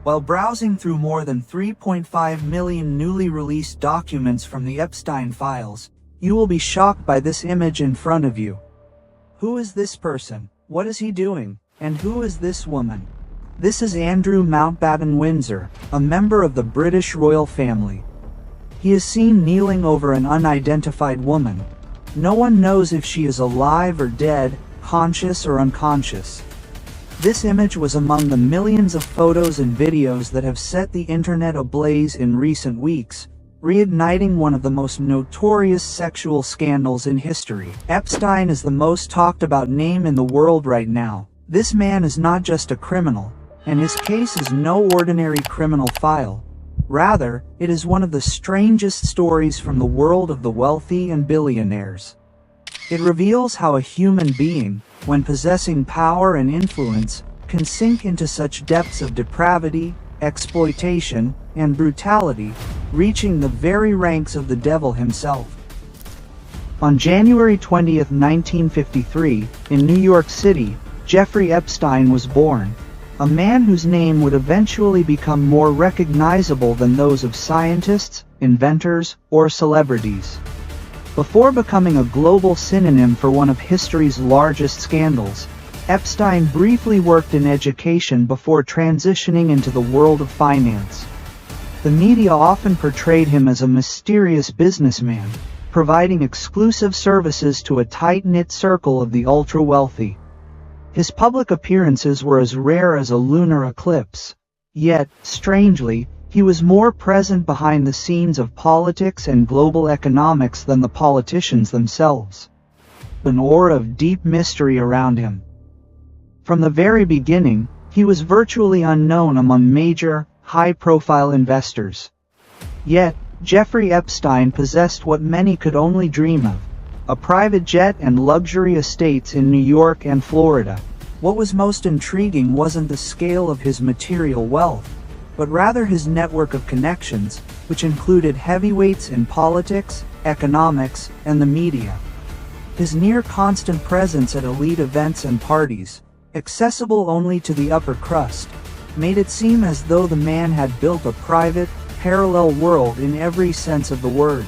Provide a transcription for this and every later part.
While browsing through more than 3.5 million newly released documents from the Epstein files, you will be shocked by this image in front of you. Who is this person? What is he doing? And who is this woman? This is Andrew Mountbatten Windsor, a member of the British royal family. He is seen kneeling over an unidentified woman. No one knows if she is alive or dead, conscious or unconscious. This image was among the millions of photos and videos that have set the internet ablaze in recent weeks, reigniting one of the most notorious sexual scandals in history. Epstein is the most talked about name in the world right now. This man is not just a criminal, and his case is no ordinary criminal file. Rather, it is one of the strangest stories from the world of the wealthy and billionaires. It reveals how a human being, when possessing power and influence, can sink into such depths of depravity, exploitation, and brutality, reaching the very ranks of the devil himself. On January 20, 1953, in New York City, Jeffrey Epstein was born, a man whose name would eventually become more recognizable than those of scientists, inventors, or celebrities. Before becoming a global synonym for one of history's largest scandals, Epstein briefly worked in education before transitioning into the world of finance. The media often portrayed him as a mysterious businessman, providing exclusive services to a tight-knit circle of the ultra-wealthy. His public appearances were as rare as a lunar eclipse. Yet, strangely, he was more present behind the scenes of politics and global economics than the politicians themselves. An aura of deep mystery around him. From the very beginning, he was virtually unknown among major, high-profile investors. Yet, Jeffrey Epstein possessed what many could only dream of: a private jet and luxury estates in New York and Florida. What was most intriguing wasn't the scale of his material wealth, but rather his network of connections, which included heavyweights in politics, economics, and the media. His near-constant presence at elite events and parties, accessible only to the upper crust, made it seem as though the man had built a private, parallel world in every sense of the word.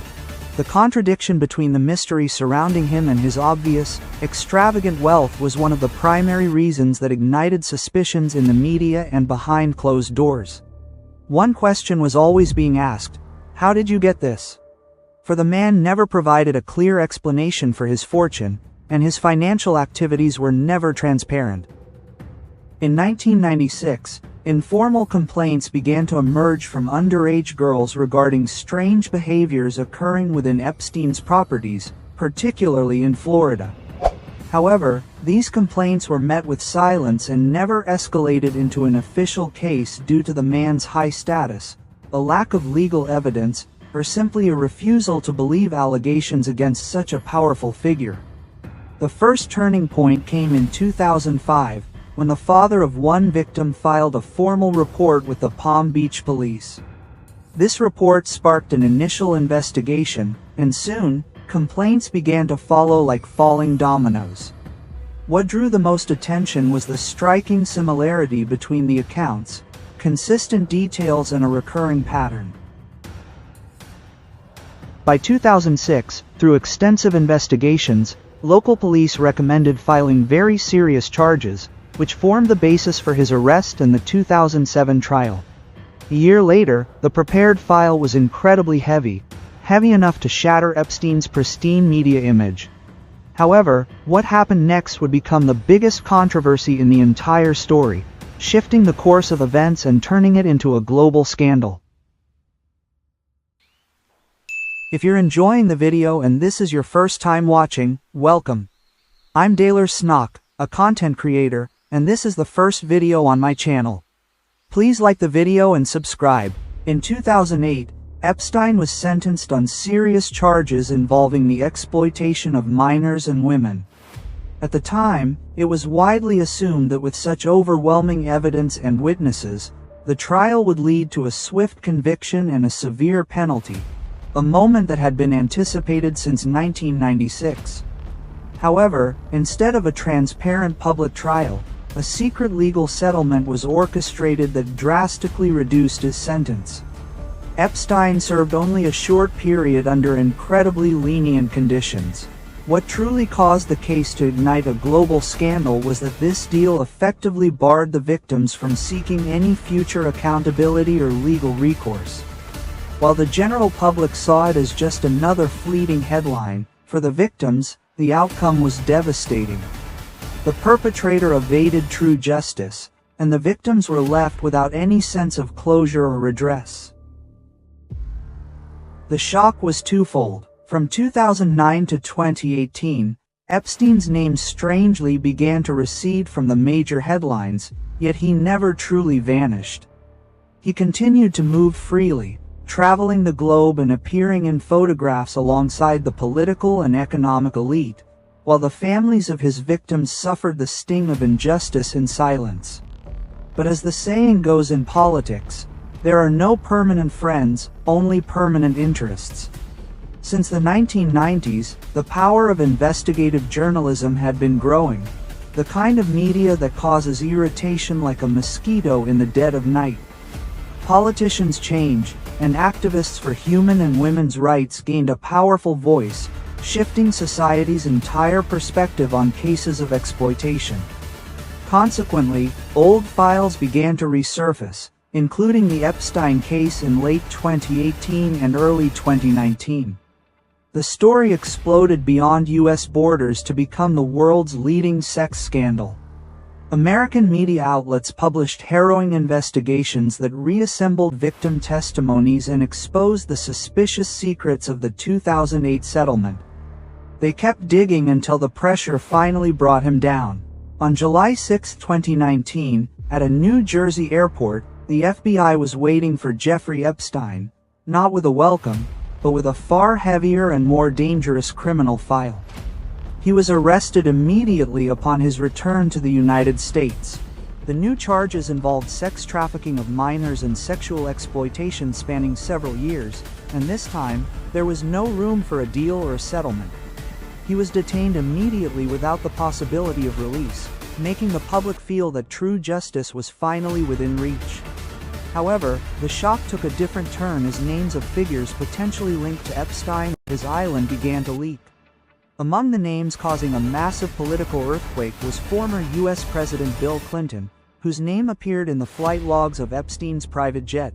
The contradiction between the mystery surrounding him and his obvious, extravagant wealth was one of the primary reasons that ignited suspicions in the media and behind closed doors. One question was always being asked: how did you get this? For the man never provided a clear explanation for his fortune, and his financial activities were never transparent. In 1996, informal complaints began to emerge from underage girls regarding strange behaviors occurring within Epstein's properties, particularly in Florida. However, these complaints were met with silence and never escalated into an official case due to the man's high status, a lack of legal evidence, or simply a refusal to believe allegations against such a powerful figure. The first turning point came in 2005, when the father of one victim filed a formal report with the Palm Beach police. This report sparked an initial investigation, and soon, complaints began to follow like falling dominoes. What drew the most attention was the striking similarity between the accounts, consistent details and a recurring pattern. By 2006, through extensive investigations, local police recommended filing very serious charges, which formed the basis for his arrest and the 2007 trial. A year later, the prepared file was incredibly heavy enough to shatter Epstein's pristine media image. However, what happened next would become the biggest controversy in the entire story, shifting the course of events and turning it into a global scandal. If you're enjoying the video and this is your first time watching, welcome. I'm Daler Snock, a content creator, and this is the first video on my channel. Please like the video and subscribe. In 2008, Epstein was sentenced on serious charges involving the exploitation of minors and women. At the time, it was widely assumed that with such overwhelming evidence and witnesses, the trial would lead to a swift conviction and a severe penalty, a moment that had been anticipated since 1996. However, instead of a transparent public trial, a secret legal settlement was orchestrated that drastically reduced his sentence. Epstein served only a short period under incredibly lenient conditions. What truly caused the case to ignite a global scandal was that this deal effectively barred the victims from seeking any future accountability or legal recourse. While the general public saw it as just another fleeting headline, for the victims, the outcome was devastating. The perpetrator evaded true justice, and the victims were left without any sense of closure or redress. The shock was twofold. From 2009 to 2018, Epstein's name strangely began to recede from the major headlines, yet he never truly vanished. He continued to move freely, traveling the globe and appearing in photographs alongside the political and economic elite, while the families of his victims suffered the sting of injustice in silence. But as the saying goes in politics, there are no permanent friends, only permanent interests. Since the 1990s, the power of investigative journalism had been growing, the kind of media that causes irritation like a mosquito in the dead of night. Politicians changed, and activists for human and women's rights gained a powerful voice, shifting society's entire perspective on cases of exploitation. Consequently, old files began to resurface, including the Epstein case in late 2018 and early 2019. The story exploded beyond U.S. borders to become the world's leading sex scandal. American media outlets published harrowing investigations that reassembled victim testimonies and exposed the suspicious secrets of the 2008 settlement. They kept digging until the pressure finally brought him down. On July 6, 2019, at a New Jersey airport, the FBI was waiting for Jeffrey Epstein, not with a welcome, but with a far heavier and more dangerous criminal file. He was arrested immediately upon his return to the United States. The new charges involved sex trafficking of minors and sexual exploitation spanning several years, and this time, there was no room for a deal or a settlement. He was detained immediately without the possibility of release, making the public feel that true justice was finally within reach. However, the shock took a different turn as names of figures potentially linked to Epstein and his island began to leak. Among the names causing a massive political earthquake was former U.S. President Bill Clinton, whose name appeared in the flight logs of Epstein's private jet.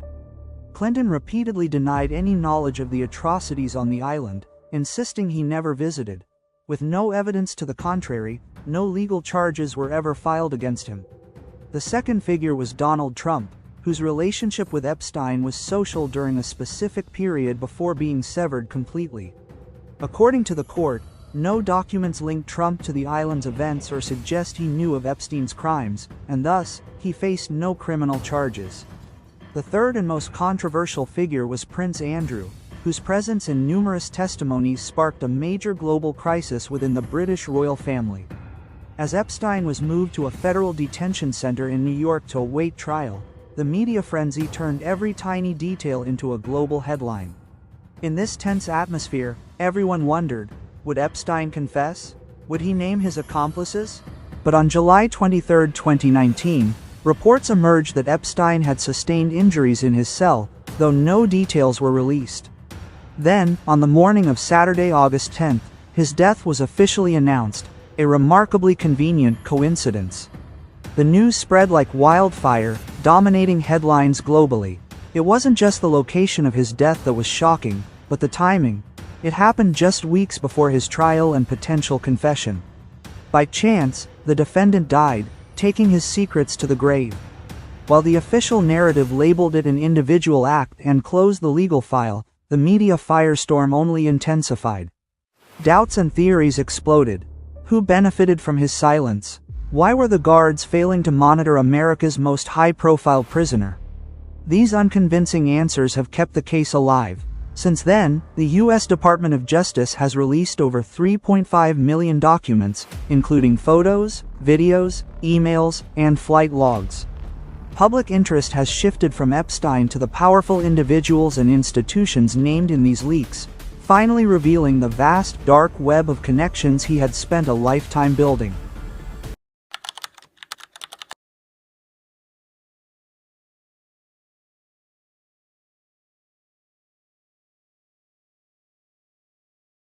Clinton repeatedly denied any knowledge of the atrocities on the island, insisting he never visited. With no evidence to the contrary, no legal charges were ever filed against him. The second figure was Donald Trump, whose relationship with Epstein was social during a specific period before being severed completely. According to the court, no documents link Trump to the island's events or suggest he knew of Epstein's crimes, and thus, he faced no criminal charges. The third and most controversial figure was Prince Andrew, whose presence in numerous testimonies sparked a major global crisis within the British royal family. As Epstein was moved to a federal detention center in New York to await trial, the media frenzy turned every tiny detail into a global headline. In this tense atmosphere, everyone wondered, would Epstein confess? Would he name his accomplices? But on July 23, 2019, reports emerged that Epstein had sustained injuries in his cell, though no details were released. Then, on the morning of Saturday, August 10, his death was officially announced, a remarkably convenient coincidence. The news spread like wildfire, dominating headlines globally. It wasn't just the location of his death that was shocking, but the timing. It happened just weeks before his trial and potential confession. By chance, the defendant died, taking his secrets to the grave. While the official narrative labeled it an individual act and closed the legal file, the media firestorm only intensified. Doubts and theories exploded. Who benefited from his silence? Why were the guards failing to monitor America's most high-profile prisoner? These unconvincing answers have kept the case alive. Since then, the U.S. Department of Justice has released over 3.5 million documents, including photos, videos, emails, and flight logs. Public interest has shifted from Epstein to the powerful individuals and institutions named in these leaks, finally revealing the vast, dark web of connections he had spent a lifetime building.